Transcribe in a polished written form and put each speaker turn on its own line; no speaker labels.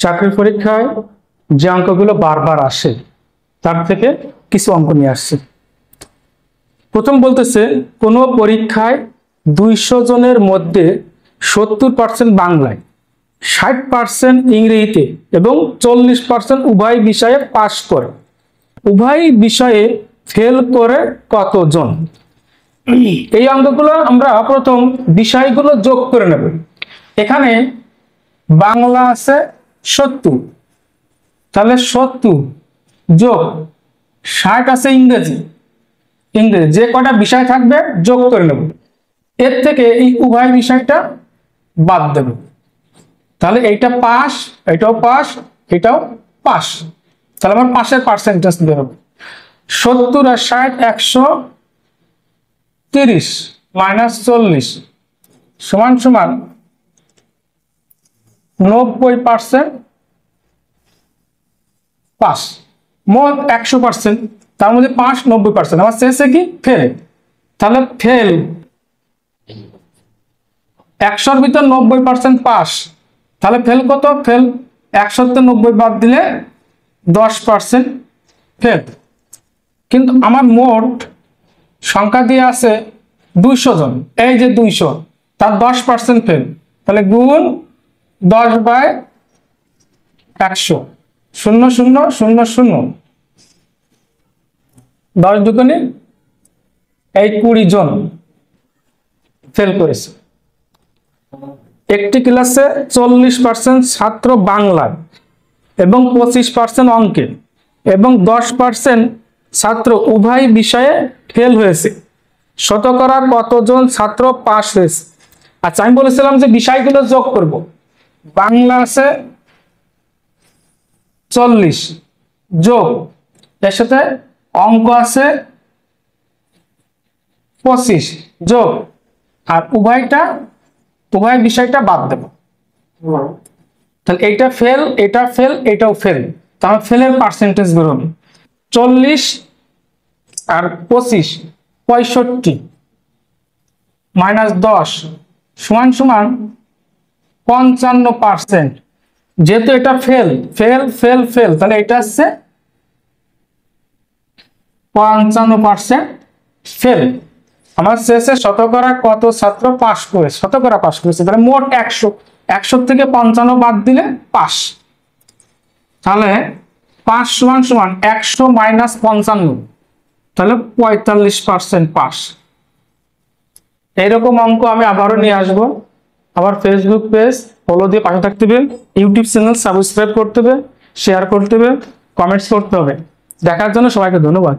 চাকরির পরীক্ষায় যে অঙ্কগুলো বারবার আসে তার থেকে কিছু অঙ্ক নিয়ে আসছে। প্রথম বলতেছে কোন পরীক্ষায় 200 জনের মধ্যে 70% বাংলায়, 60% ইংরেজিতে এবং 40% উভয় বিষয়ে পাস করে। উভয় বিষয়ে ফেল করে কতজন? এই অঙ্কগুলো আমরা প্রথম বিষয়গুলো যোগ করে নেব। এখানে বাংলা আছে 70, তাহলে 70 যোগ 60 আছে ইংরেজি, যে কটা বিষয় থাকবে যোগ করে নেব। এর থেকে এই উভয় বিষয়টা বাদ দেব, তাহলে এইটা পাস, এটাও পাস, এটাও পাস। তাহলে আমার পাসের পার্সেন্টেজ বেরোবে 70 আর 60 130 মাইনাস 40 সমান সমান 90% পাস। মোট 100%, তার মধ্যে পাস 90%। আমার শেষে কি ফেল, তাহলে ফেল 100-র ভিতর 90% পাস, তাহলে ফেল কত? ফেল 100-তে 90 বাদ দিলে 10% ফেল। কিন্তু আমার মোট সংখ্যা দিয়ে আছে 200 জন, এই যে 200, তার 10% ফেল, তাহলে গুণ 10/100, 0 0 0 0, 10 দুগুণে এই 20 জন ফেল করেছে। একটি ক্লাসে 40% ছাত্র বাংলায় এবং 25% অঙ্কে এবং 10% ছাত্র উভয় বিষয়ে ফেল হয়েছে। শতকরা কতজন ছাত্র পাস হয়েছে? আচ্ছা, আমি বলেছিলাম যে বিষয়গুলো যোগ করব। বাংলা আছে 40 যোগ, এর সাথে অঙ্ক আছে 25 যোগ, আর উভয় বিষয়টা বাদ দেব। তাহলে এইটা ফেল, এটা ফেল, এটাও ফেল, তাহলে ফেলের পার্সেন্টেজ বেরোবে 40 আর 25 65 মাইনাস 10 সমান সমান 55%। যেহেতু এটা ফেল ফেল ফেল ফেল, তাহলে এটা হচ্ছে 55% ফেল। আমার শেষে শতকরা কত ছাত্র পাস করেছে? শতকরা পাস করেছে, তাহলে মোট 100 থেকে 55 বাদ দিলে পাস। তাহলে পাস সমান সমান 100 মাইনাস 55, তাহলে 45% পাস। এইরকম অঙ্ক আমি আবারও নিয়ে আসবো। আমার ফেসবুক পেজ ফলো দিয়ে পাশে থাকতে হবে, ইউটিউব চ্যানেল সাবস্ক্রাইব করতে হবে, শেয়ার করতে হবে, কমেন্টস করতে হবে। দেখার জন্য সবাইকে ধন্যবাদ।